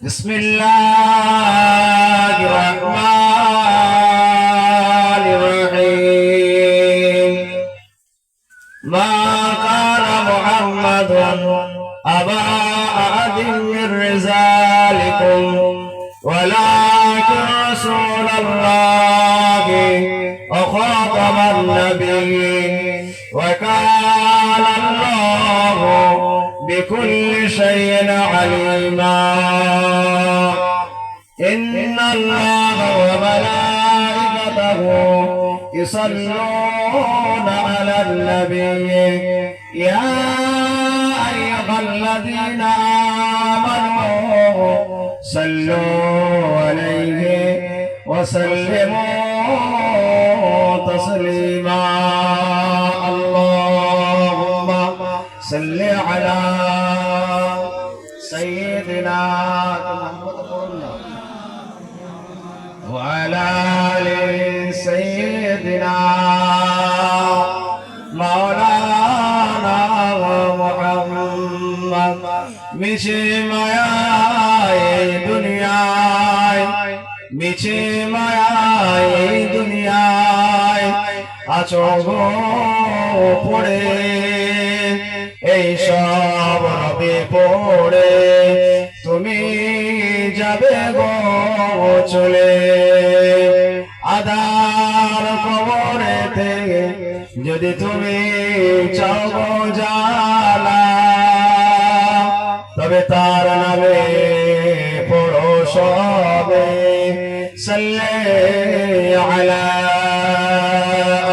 بسم الله الرحمن الرحيم ما كان محمد أبا أحد من رجالكم ولكن رسول الله وخاتم النبيين وكان الله بكل شيء عليما إن الله وملائكته يصلون على النبي يا أيها الذين آمنوا صلوا عليه وسلموا تسليما اللهم صل على سيدنا وعلى آل سيدنا مولانا محمد মিছে মায়ায় দুনিয়ায় আছো গো পড়ে এই সব হবে পড়ে তুমি যাবে গো চলে আদার কবরেতে যদি তুমি চাও গো জালা তবে তার নামে পড়ো সবে সাল্লি আলা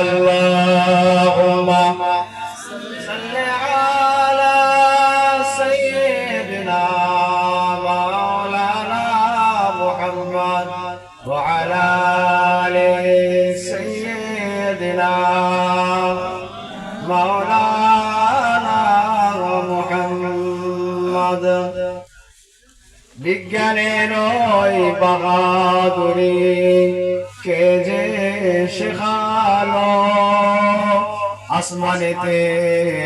আল্লাহুম্মা সাল্লি আলা সাইয়্যিদিনা মাওলানা মুহাম্মদ ওয়া আলা আলি সাইয়্যিদিনা মাওলানা মুহাম্মদ বিজ্ঞানের ওই বাহাদুরি কে যে শেখালো আসমানেতে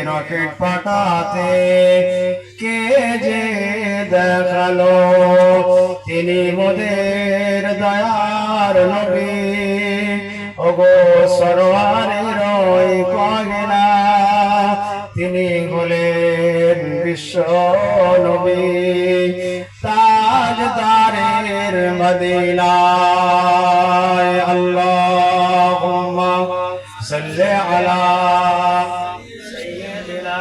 রকেট পাঠাতে কে যে দেখালো তিনি মোদের দয়ার নবী ওগো সরওয়ারের ওই পাগলা তিনি হলেন বিশ্ব নবী তাজদারের মদিনায় আল্লাহুম্মা সাল্লি আলা সাইয়্যিদিনা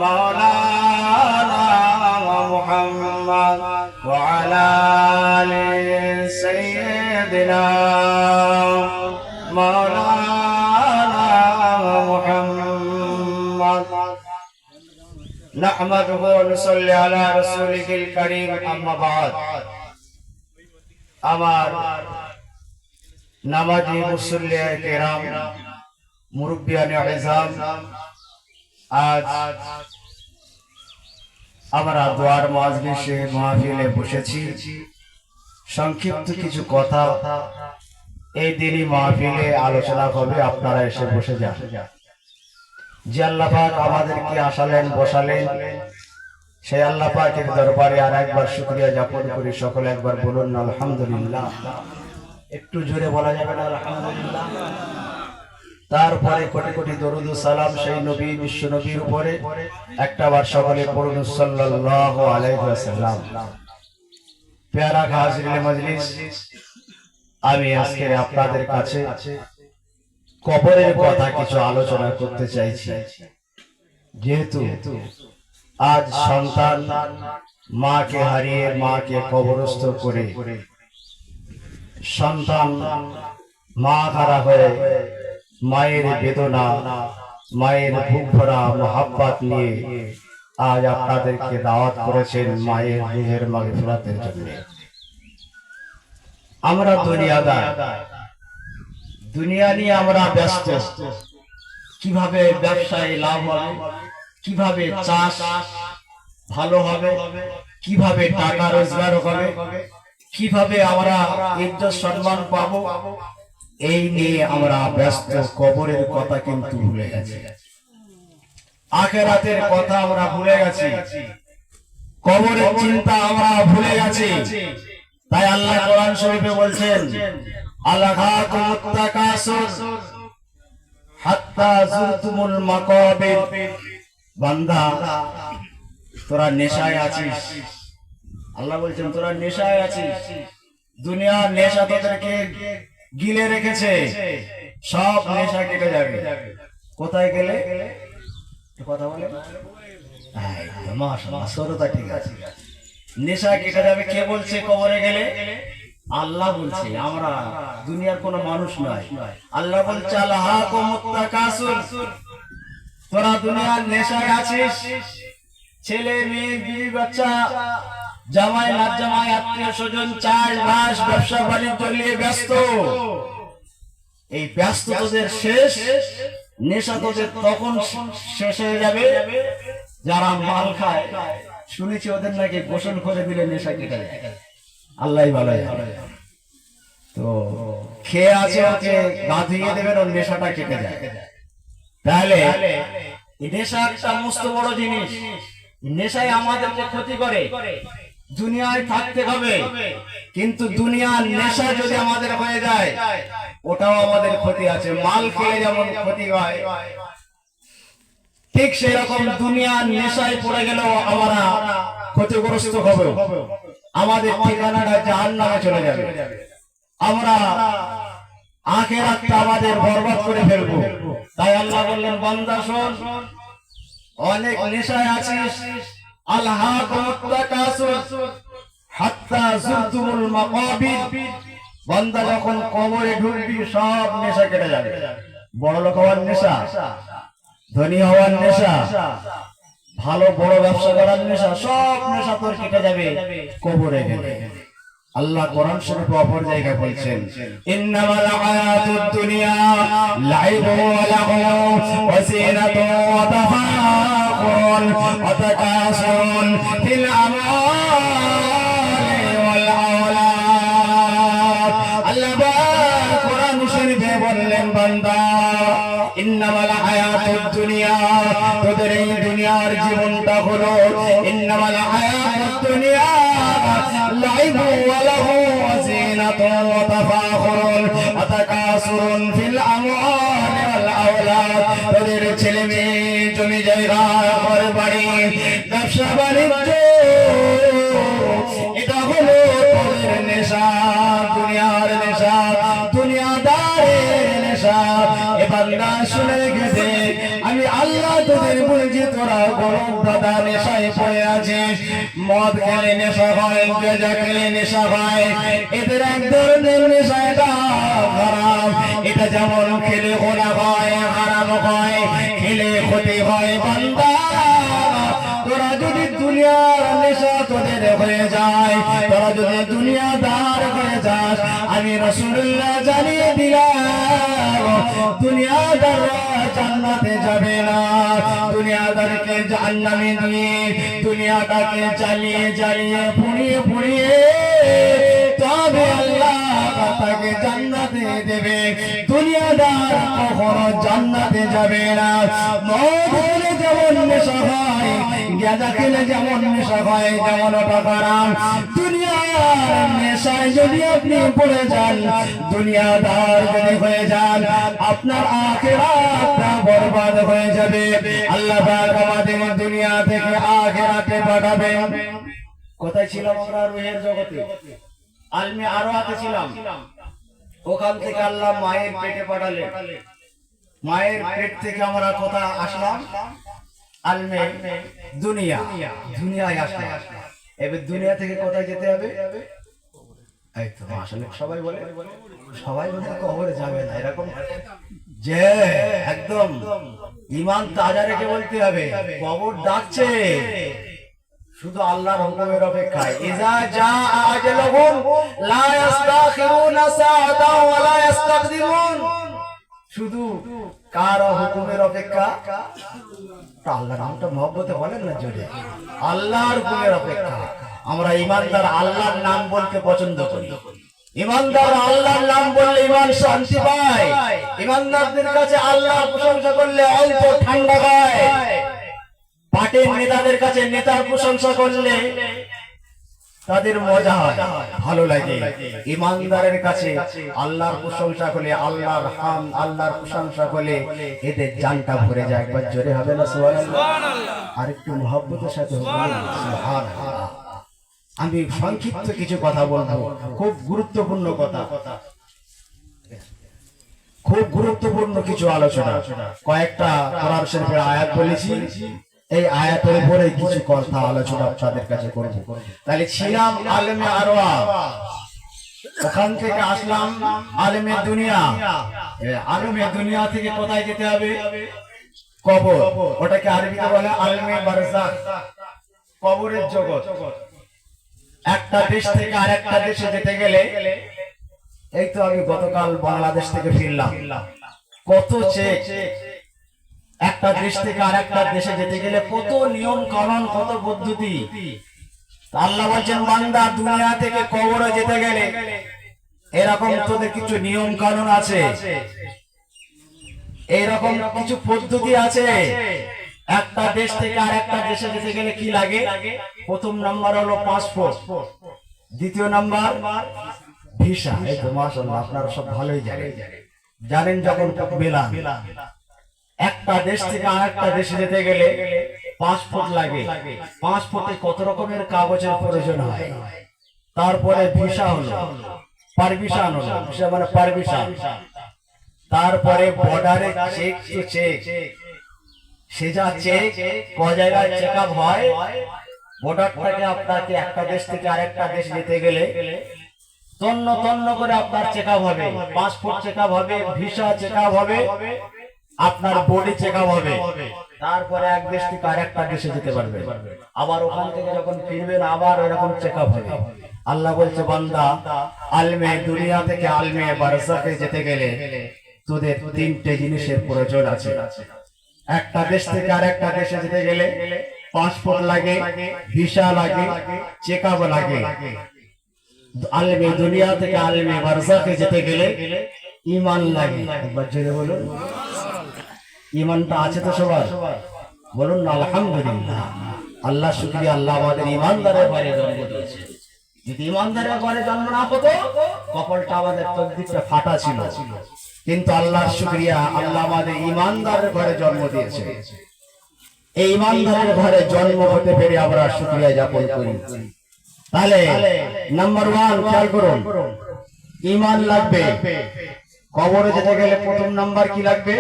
মাওলানা মুহাম্মদ ওয়া আলা আলি সাইয়্যিদিনা মাওলানা মুহাম্মদ نحمده ونصلي على رسوله الكريم أما بعد আমার নামাজি মুসল্লিয়ে কেরাম মুরব্বিয়ানে আযম আজ আমরা দোয়ার মাজলিসে মাহফিলে বসেছি সংক্ষিপ্ত কিছু কথা এই দিনই মাহফিলে আলোচনা হবে আপনারা এসে বসে যান যে আল্লাহ পাক আমাদেরকে আসালেন বসালেন সেই আল্লাহ পাকের দরবারে আর একবার শুকরিয়া জ্ঞাপন করি সকলে একবার বলুন আলহামদুলিল্লাহ একটু জোরে বলা যাবে না আলহামদুলিল্লাহ তারপরে কোটি কোটি দরুদ ও সালাম সেই নবী বিশ্ব নবীর উপরে একটাবার সকলে পড়ুন সাল্লাল্লাহু আলাইহি ওয়াসাল্লাম প্যারা হাজিরিন মজলিস আমি আজকে আপনাদের কাছে কবরের কথা কিছু আলোচনা করতে চাইছি যেহেতু আজ সন্তান মাকে হারিয়ে মাকে কবরস্থ করে সন্তান মা হারা হয়ে মায়ের বেদনা মায়ের বুক ভরা মোহাব্বত নিয়ে আজ আপনাদেরকে দাওয়াত করেছেন মায়ের রূহের মাগফিরাতের জন্য আমরা দুনিয়া নিয়ে আমরা ব্যস্ত কিভাবে ব্যবসায় লাভ হবে কিভাবে চাষ ভালো হবে কিভাবে টাকা রোজগার হবে কিভাবে আমরা ইজ্জত সম্মান পাবো এই নিয়ে আমরা ব্যস্ত কবরের কথা কিন্তু ভুলে গেছি আখিরাতের কথা আমরা ভুলে গেছি কবরের চিন্তা আমরা ভুলে গেছি। তাই আল্লাহ কোরআন শরীফে বলছেন, আলাঘাকুমুত তাকাসুর হাত্তা যুরতুমুল মাকাবির। বান্দা, তোরা নেশায় আছিস। আল্লাহ বলছেন তোরা নেশায় আছিস। দুনিয়ার নেশা তোদেরকে গিলে রেখেছে। সব নেশা কেটে যাবে। কোথায় গেলে কথা বলে? মাশাআল্লাহ, সরতা ঠিক আছে। নেশা কেটে যাবে। কে বলছে কবরে গেলে? আল্লাহ বলছে, আমরা দুনিয়ার কোনো মানুষ নয়। আল্লাহ বলছে আলাহাকুমুত তাকাসুর, তোরা দুনিয়ার নেশায় আছিস। ছেলে মেয়ে বিবি বাচ্চা, জামাই নাচ জামাই, আত্মীয় স্বজন, চাষ বাস, ব্যবসা বাণিজ্য নিয়ে ব্যস্ত। এই ব্যস্ত তোদের শেষ, নেশা তোদের তখন শেষ হয়ে যাবে যারা মাল খায়। শুনেছি ওদের নাকি গোসল করে দিলে নেশা কেটে যায়। আল্লাহ ভালো। তো খেয়ে আছে ওকে গা ধুইয়ে দেবেন, ওর নেশাটা কেটে যায়। তাহলে নেশা একটা মস্ত বড় জিনিস। নেশায় আমাদেরকে ক্ষতি করে। দুনিয়ায় থাকতে হবে, কিন্তু দুনিয়ার নেশা যদি আমাদের হয়ে যায়, ওটাও আমাদের ক্ষতি আছে। মাল খেয়ে যেমন ক্ষতি হয়, ঠিক সেরকম দুনিয়ার নেশায় পড়ে গেলেও আমরা ক্ষতিগ্রস্ত হব। আমাদের ঠিকানাটা জাহান্নামে চলে যাবে। আমরা আখিরাতটা আমাদের বরবাদ করে ফেলবো। তাই আল্লাহ বললেন, বান্দা শোন, অনেক নেশায় আছিস। আলহাকুমুত তাকাসুর হাত্তা যুরতুমুল মাকাবির। বান্দা যখন কবরে ঢুকবি, সব নেশা কেটে যাবে। বড় লোক হওয়ার নেশা, ধনী হওয়ার নেশা, ভালো বড় ব্যবসা করার নেশা, সব নেশা তোর কেটে যাবে কবরে গেলে। আল্লাহ কোরআন শরীফে অপর জায়গায় বলছেন, ইন্নামাল হায়াতুদ দুনিয়া লাইবুন ওয়া লাহবুন ওয়া জিনাতুন ওয়া তাফাখুরুন ওয়া তাকাসুরুন ফিল আমওয়ালি ওয়াল আওলাদ। আল্লাহ কোরআন শরীফে বললেন, বান্দা, ইন্নামাল হায়াতুদ দুনিয়া, তোদের এই দুনিয়ার জীবনটা হলো, ইন্নামাল হায়াতুদ দুনিয়া লাইবু ওয়া লাহু ওয়া জিনাতুন ওয়া তাফাখুরুন ওয়া তাকাসুরুন ফিল আমওয়ালি ওয়াল আওলাদ। তোদের ছেলে মেয়ে, জমি জায়গা, ঘর বাড়ি, ব্যবসা বাণিজ্য, এটা হলো তোদের নেশা, দুনিয়ার নেশা, দুনিয়াদারের নেশা। এ বান্দা শুনে গেছে, আমি আল্লাহ তোদের বলছি, তোরা গরম দাদা নেশায় পড়ে আছিস। মদ খেলে নেশা হয়, গাঁজা খেলে নেশা হয়, এদের এক ধরনের নেশা, এটা হারাম। এটা যেমন খেলে গোনা হয়, হারাম হয়, খেলে ক্ষতি হয়। বান্দা, তোরা যদি দুনিয়ার নেশা তোদের হয়ে যায়, তোরা যদি দুনিয়াদার হয়ে যাস, আমি রাসূলুল্লাহ জানিয়ে দিলাম, দুনিয়াদাররা জান্নাতে যাবে না। দুনিয়াদারকে জাহান্নামে নিয়ে, দুনিয়াটাকে জ্বালিয়ে জ্বালিয়ে, পুড়িয়ে পুড়িয়ে, তবে আল্লাহ তাকে জান্নাতে দেবে। দুনিয়াদার কখনো জান্নাতে যাবে না। মদ খেলে যেমন নেশা হয়, গাঁজা খেলে যেমন নেশা হয়, যেমন ওটা হারাম। দুনিয়ার নেশায় যদি আপনি পড়ে যান, দুনিয়াদার যদি হয়ে যান, আপনার আখিরাতটা বরবাদ হয়ে যাবে। আল্লাহ পাক আমাদের দুনিয়া থেকে আখিরাতে পাঠাবেন। কোথায় ছিলাম আমরা? রুহের জগতে, আলমে আরওয়াতে ছিলাম। ওখান থেকে আল্লাহ মায়ের পেটে পাঠালেন। মায়ের পেট থেকে আমরা কোথা আসলাম? আলমে দুনিয়া, দুনিয়ায় আসলাম। এবার দুনিয়া থেকে কোথায় যেতে হবে? এই তো আসলে সবাই বলে, সবাই বলে কবরে যাবে না, এরকম যে একদম ঈমান তাজা রেখে বলতে হবে, কবর ডাকছে, শুধু আল্লাহর হুকুমের অপেক্ষায়। ইজা জা আজলুহুম লা ইস্তাখিরুনা সাআতাও ওয়া লা ইস্তাকদিমুন। শুধু কার হুকুমের অপেক্ষা? আল্লাহর নামটা মহব্বতে বলেন না জোরে, আল্লাহর হুকুমের অপেক্ষা। আমরা ঈমানদার আল্লাহর নাম বলতে পছন্দ করি। ঈমানদার আল্লাহর নাম বললে ঈমান শান্তি পায়। ঈমানদারদের কাছে আল্লাহর প্রশংসা করলে অন্তর ঠান্ডা হয়। পার্টির নেতাদের কাছে নেতার প্রশংসা করলে তাদের মজা হয়, ভালো লাগে। ইমানদারের কাছে আল্লাহর প্রশংসা করলে, আল্লাহর হাম, আল্লাহর প্রশংসা করলে এদের জানটা ভরে যায়। একবার জোরে হবে না সুবহানাল্লাহ? আর একটু মহব্বতের সাথে হবে সুবহানাল্লাহ। আমি সংক্ষিপ্ত কিছু কথা বলবো, খুব গুরুত্বপূর্ণ কথা, খুব গুরুত্বপূর্ণ কিছু আলোচনা। কয়েকটা কোরআন শরীফের আয়াত বলেছি, এই আয়াতের উপরে কিছু কথা আলোচনা আপনাদের কাছে করব। তাহলে ছিলাম আলেমে আরওয়া, ওখান থেকে আসলাম আলেমে দুনিয়া। আলেমে দুনিয়া থেকে কোথায় যেতে হবে? কবর। ওটাকে আরবিতে বলে আলেমে বারজাখ, কবরের জগৎ। একটা দেশ থেকে আরেকটা দেশে যেতে গেলে, এই তো আমি গতকাল বাংলাদেশ থেকে ফিরলাম, কত চেক, একটা দেশ থেকে আরেকটা দেশে যেতে গেলে কত নিয়ম কানুন, কত পদ্ধতি। আল্লাহ বলছেন বান্দা দুনিয়া থেকে কবরে যেতে গেলে এরকম তোদের কিছু নিয়ম কানুন আছে, এইরকম কিছু পদ্ধতি আছে। একটা দেশ থেকে আরেকটা দেশে যেতে গেলে কি লাগে? প্রথম নাম্বার হলো পাসপোর্ট, দ্বিতীয় নাম্বার ভিসা। এই তো মাশাআল্লাহ, আপনারা সব ভালোই জানেন যখন মেলা। একটা দেশ থেকে আরেকটা দেশে যেতে গেলে পাসপোর্ট লাগে, পাসপোর্টে কত রকমের কাগজের প্রয়োজন হয়। তারপরে ভিসা হলো, পারমিশন হলো, ভিসা মানে পারমিশন। তারপরে বর্ডারে চেক টু চেক, সেজা চেক, ক জায়গায় চেক আপ হয়। বর্ডার থেকে আপনাকে একটা দেশ থেকে আরেকটা দেশ যেতে গেলে তন্ন তন্ন করে আপনার চেক আপ হবে, পাসপোর্ট চেক আপ হবে, ভিসা চেক আপ হবে, আপনার বডি চেক আপ হবে। তারপরে এক দেশ থেকে আরেকটা দেশে যেতে পারবে। আবার ওখান থেকে যখন ফিরবেন আবার এরকম চেক আপ হবে। আল্লাহ বলছে বান্দা আলমে দুনিয়া থেকে আলমে বারজাখে যেতে গেলে তোদের তিনটে জিনিসের প্রয়োজন আছে। একটা দেশ থেকে আরেকটা দেশে যেতে গেলে পাসপোর্ট লাগে, ভিসা লাগে, চেক আপ লাগে। আলমে দুনিয়া থেকে আলমে বারজাখে যেতে গেলে ঈমান লাগে। একবার জোরে বলুন, ঈমানটা আছে তো সবার? বলুন না আলহামদুলিল্লাহ। আল্লাহ শুকরিয়া, আল্লাহ আমাদের ঈমানদারের ঘরে জন্ম দিয়েছে। যদি ঈমানদারের ঘরে জন্ম না হতো, কপালটা আমাদের তকদিরটা ফাটা ছিল। কিন্তু আল্লাহর শুকরিয়া, আল্লাহ আমাদের ঈমানদারের ঘরে জন্ম দিয়েছে। এই ঈমানদারের ঘরে জন্ম হতে পেরে আমরা শুকরিয়া জ্ঞাপন করি। তাহলে নাম্বার 1 খেয়াল করুন, ঈমান লাগবে। কবরে যেতে গেলে প্রথম নাম্বার কি লাগবে?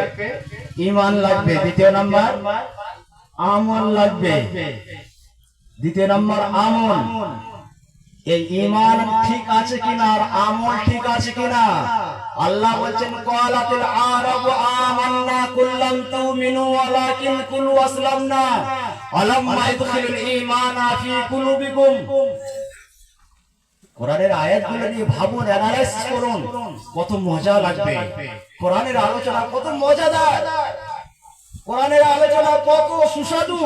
ঈমান লাগবে। দ্বিতীয় নাম্বার আমল লাগবে। দ্বিতীয় নাম্বার আমল। এই ঈমান ঠিক আছে কিনা আর আমল ঠিক আছে কিনা? আল্লাহ বলেন ক্বালাতিল আরাবু আমান্না কুল্লাম তুমিনু ওয়ালাকিন কুলু আসলামনা আলাম্মা ইদখিলুল ঈমানা ফি কুলুবিকুম। কোরআনের আয়াতগুলো নিয়ে ভাবুন, অ্যানালাইসিস করুন, কত মজা লাগবে। কোরআনের আলোচনা কত মজাদার, কোরআনের আলোচনা কত সুস্বাদু,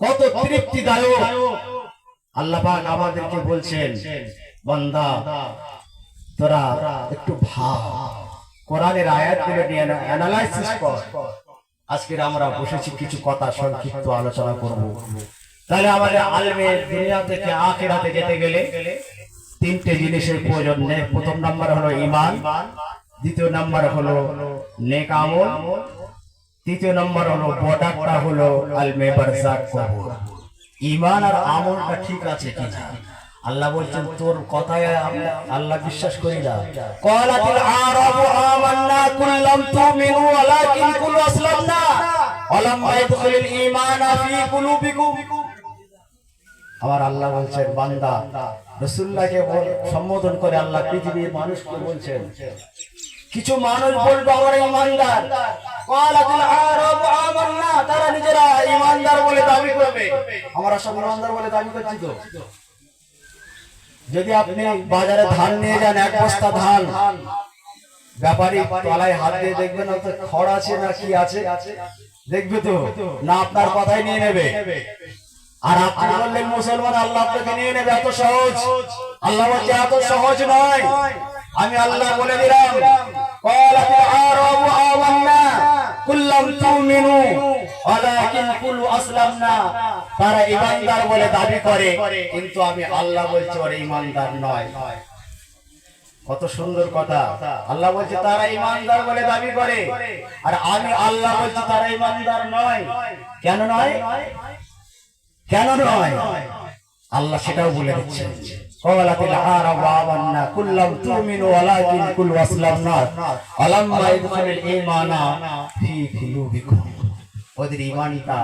কত তৃপ্তিদায়ক। আল্লাহ পাক আমাদেরকে বলছেন বান্দা তোরা একটু ভাব, কোরআনের আয়াতগুলো নিয়ে অ্যানালাইসিস কর। আজকে আমরা বসেছি কিছু কথা সংক্ষিপ্ত আলোচনা করব। তাহলে আমাদের আলমে দুনিয়া থেকে আখিরাতে যেতে গেলে তিনটে জিনিসের প্রয়োজন নেই। প্রথম নাম্বার হলো ঈমান, দ্বিতীয় নাম্বার হলো নেক আমল, তৃতীয় নাম্বার হলো বর্ডারটা হলো আলমে বারজাখ কবর। ঈমান আর আমলটা ঠিক আছে কিনা? আল্লাহ বলছেন তোর কথায় আল্লাহ বিশ্বাস করি না। ক্বালাতিল আরাবু আমান্না কুল্লাম তুমিনু ওয়ালাকিন কুলু আসলামনা আলাম্মা ইদখিলুল ঈমানা ফি কুলুবিকুম। আমার আল্লাহ বলছেন বান্দা রাসূলুল্লাহকে সম্বোধন করে আল্লাহ পৃথিবীর মানুষকে বলছেন, কিছু মানুষ বলবে আমরা ঈমানদার। ক্বালাতিল আরাবু আমান্না, তারা নিজেরা ঈমানদার বলে দাবি করবে। আমরা সব ঈমানদার বলে দাবি করছি তো? যদি আপনি বাজারে ধান নিয়ে যান, এক বস্তা ধান, ব্যাপারী তলায় হাত দিয়ে দেখবে না তো খড় আছে না কি আছে, দেখবে তো না? আপনার কথাই নিয়ে নেবে। আর আপনি বললেন মুসলমান, আল্লাহ আপনাকে নিয়ে নেবে। এত সহজ? আল্লাহ বলছে এত সহজ নয়। আমি আল্লাহ বলে দিলাম ক্বালাতিল আরাবু আমান্না কুল্লাম তুমিনু ওয়ালাকিন কুলু আসলামনা, তারা ঈমানদার বলে দাবি করে, কিন্তু আমি আল্লাহ বলছি ওরা ঈমানদার নয়। কত সুন্দর কথা। আল্লাহ বলছে তারা ঈমানদার বলে দাবি করে, আর আমি আল্লাহ বলছি তারা ঈমানদার নয়। কেন নয়? কেন নয়? আল্লাহ সেটাও বলে দিচ্ছেন। ক্বালাতিল আরাবু আমান্না কুল লাম তুমিনু ওয়ালাকিন কুলু আসলামনা আলাম্মা ইয়াদখুলুল ঈমানা ফি কুলুবিকুম। ওদের ঈমানটা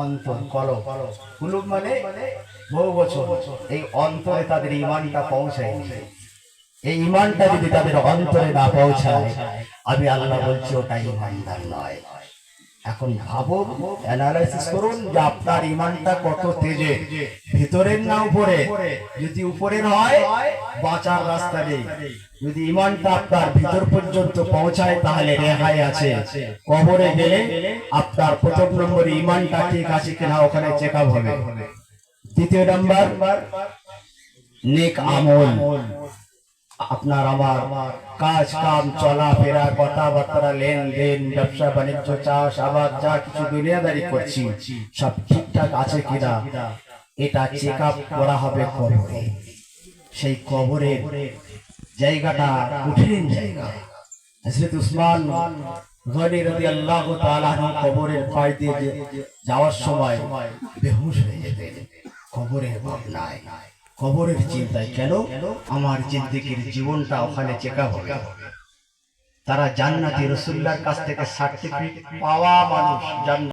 অন্তর, কলব, কুলুব মানে বহু বছর, এই অন্তরে তাদের ঈমানটা পৌঁছায়। এই ঈমানটা যদি তাদের অন্তরে না পৌঁছায়, আমি আল্লাহ বলছি ওটা ঈমানদার নয়। এখন ভাবুন, অ্যানালাইসিস করুন যে আপনার ঈমানটা কত তেজে, ভিতরের না উপরে? যদি উপরের হয় বাঁচার রাস্তা নেই। যদি ঈমানটা আপনার ভিতর পর্যন্ত পৌঁছায় তাহলে রেহাই আছে। কবরে গেলে আপনার প্রথম নম্বরে ঈমানটা ঠিক আছে কিনা ওখানে চেক আপ হবে। দ্বিতীয় নাম্বার নেক আমল। আপনার আমার কাজ কাম, চলাফেরা, কথাবার্তা, লেনদেন, ব্যবসা বাণিজ্য, চাষ আবাদ, যা কিছু দুনিয়াদারি করছি সব ঠিকঠাক আছে কিনা এটা চেক আপ করা হবে কবরে। সেই কবরের জায়গাটা কঠিন জায়গা। হযরত উসমান গনি রাদিয়াল্লাহু তাআলা কবরের পাশ দিয়ে যাওয়ার সময় বেহুশ হয়ে যেতেন। কবরের ভাবনায়, কবরের চিন্তায়, কেন আমার জিন্দেগির জীবনটা ওখানে চেকা হবে। তারা জান্নাতি রাসূলুল্লাহর কাছ থেকে সার্টিফিকেট পাওয়া মানুষ, জান্নাত